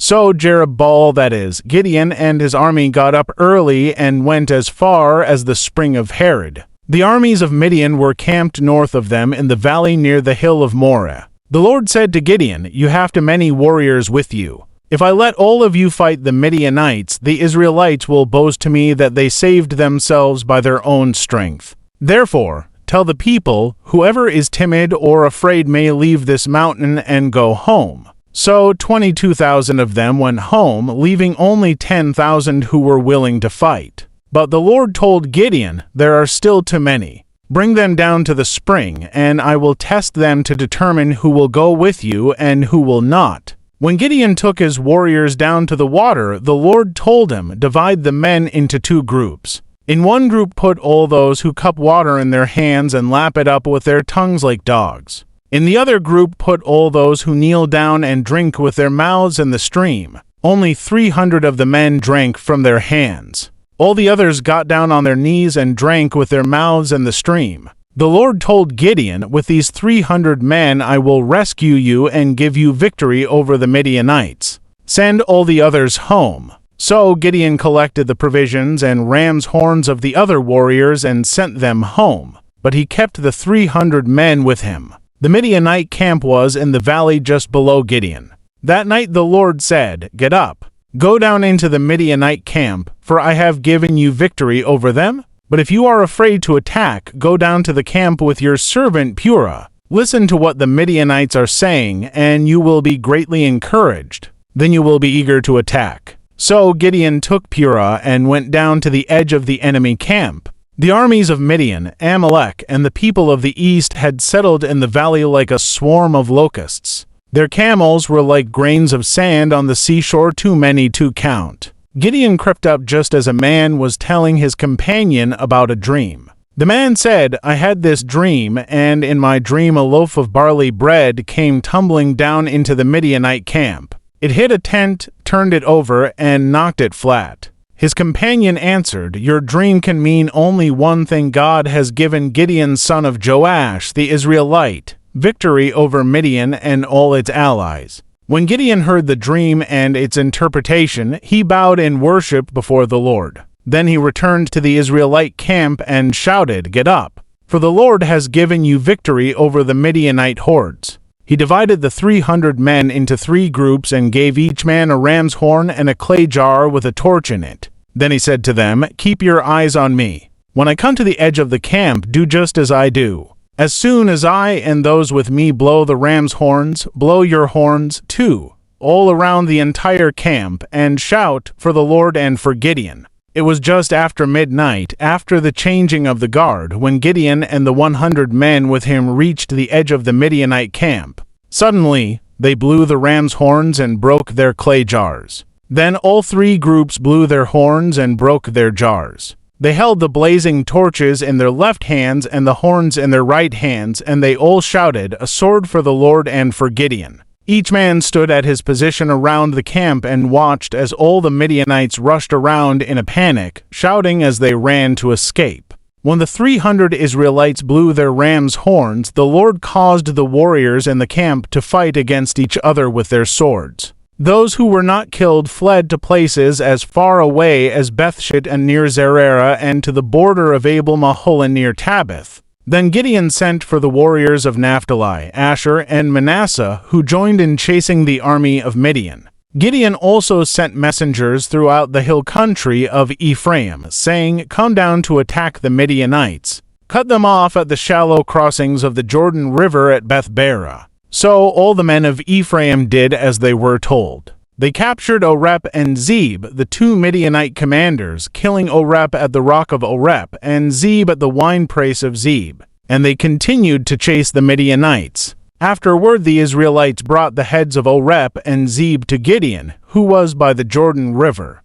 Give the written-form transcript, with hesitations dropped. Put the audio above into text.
So Jerubbaal, that is, Gideon, and his army got up early and went as far as the spring of Harod. The armies of Midian were camped north of them in the valley near the hill of Moreh. The Lord said to Gideon, "You have too many warriors with you. If I let all of you fight the Midianites, the Israelites will boast to me that they saved themselves by their own strength. Therefore, tell the people, whoever is timid or afraid may leave this mountain and go home." So 22,000 of them went home, leaving only 10,000 who were willing to fight. But the Lord told Gideon, "There are still too many. Bring them down to the spring, and I will test them to determine who will go with you and who will not." When Gideon took his warriors down to the water, the Lord told him, "Divide the men into two groups. In one group put all those who cup water in their hands and lap it up with their tongues like dogs. In the other group put all those who kneel down and drink with their mouths in the stream. Only 300 of the men drank from their hands. All the others got down on their knees and drank with their mouths in the stream." The Lord told Gideon, "With these 300 men I will rescue you and give you victory over the Midianites. Send all the others home." So Gideon collected the provisions and ram's horns of the other warriors and sent them home, but he kept the 300 men with him. The Midianite camp was in the valley just below Gideon. That night the Lord said, "Get up. Go down into the Midianite camp, for I have given you victory over them. But if you are afraid to attack, go down to the camp with your servant Purah. Listen to what the Midianites are saying, and you will be greatly encouraged. Then you will be eager to attack." So Gideon took Purah and went down to the edge of the enemy camp. The armies of Midian, Amalek, and the people of the east had settled in the valley like a swarm of locusts. Their camels were like grains of sand on the seashore, too many to count. Gideon crept up just as a man was telling his companion about a dream. The man said, "I had this dream, and in my dream a loaf of barley bread came tumbling down into the Midianite camp. It hit a tent, turned it over, and knocked it flat." His companion answered, "Your dream can mean only one thing. God has given Gideon, son of Joash, the Israelite, victory over Midian and all its allies." When Gideon heard the dream and its interpretation, he bowed in worship before the Lord. Then he returned to the Israelite camp and shouted, "Get up, for the Lord has given you victory over the Midianite hordes." He divided the 300 men into 3 groups and gave each man a ram's horn and a clay jar with a torch in it. Then he said to them, "Keep your eyes on me. When I come to the edge of the camp, do just as I do. As soon as I and those with me blow the ram's horns, blow your horns too, all around the entire camp, and shout for the Lord and for Gideon." It was just after midnight, after the changing of the guard, when Gideon and the 100 men with him reached the edge of the Midianite camp. Suddenly, they blew the ram's horns and broke their clay jars. Then all 3 groups blew their horns and broke their jars. They held the blazing torches in their left hands and the horns in their right hands, and they all shouted, "A sword for the Lord and for Gideon." Each man stood at his position around the camp and watched as all the Midianites rushed around in a panic, shouting as they ran to escape. When the 300 Israelites blew their ram's horns, the Lord caused the warriors in the camp to fight against each other with their swords. Those who were not killed fled to places as far away as Bethshit and near Zerera and to the border of Abel-Maholah near Tabith. Then Gideon sent for the warriors of Naphtali, Asher, and Manasseh, who joined in chasing the army of Midian. Gideon also sent messengers throughout the hill country of Ephraim, saying, "Come down to attack the Midianites. Cut them off at the shallow crossings of the Jordan River at Beth-barah." So all the men of Ephraim did as they were told. They captured Oreb and Zeb, the 2 Midianite commanders, killing Oreb at the rock of Oreb and Zeb at the winepress of Zeb. And they continued to chase the Midianites. Afterward the Israelites brought the heads of Oreb and Zeb to Gideon, who was by the Jordan River.